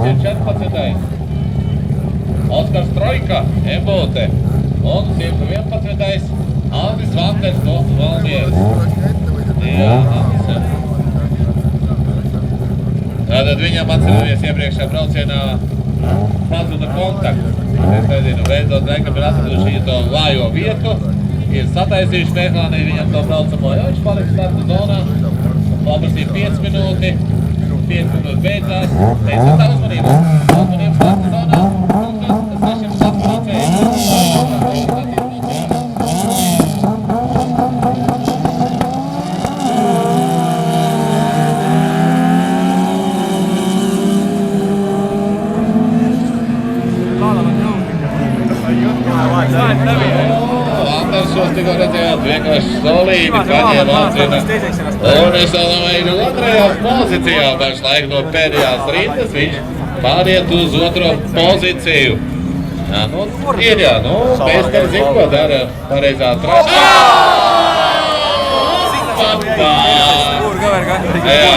ir 14. Oskars Trojka, Embūte. Un 111. Andris Vanters no Valmieras. Jā, Andris. Tātad viņam atceramies iepriekšējā braucienā pazuda kontakts. Es nezinu, beidzot Renkam ir atraduši to vājo vietu, ir sataisījuši mehāniju viņam to braucamo, jo viņš palika starta zonā, paprasīja 5 minūti, 5 minūtes beidzās, teica tā uzmanību starta zonā, un tas 6 atbraucēji. Andersons tikko redzējāt, vienkārši solīdi paņēma atzina. Un es domāju, otrajās pozīcijā pašlaik no pēdējās rindas viņš pāriet uz otro pozīciju. Jā, nu, ir jā, nu, meistari zin, ko dara pareizā trasā. Jā,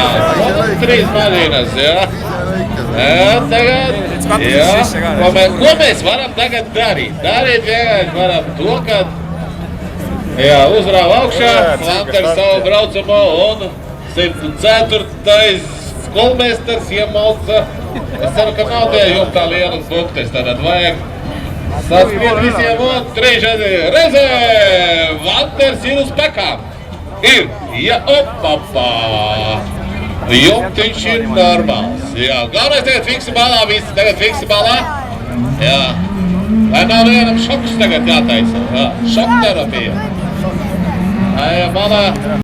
3 maļīnas, jā. Jā, tagad, jā, ko mēs varam tagad darīt? Darīt vienkārši varam to, kad uzrāva augšā, Vanters savu braucamo un 104. skolmeistars iemalca. Es ceru, ka nav tie jumtā lielas buktes, tātad vajag saskriet visiem un 3 reizē Vanters ir uz pekām. Ir, ja, opapā. Jumtiņš ir normāls. Jā, galvenais tagad fiksi balā, visi tagad fiksi balā. Jā. Vai nav vienam šoks tagad jātaisa? Jā, šokterapija. Jā, balā.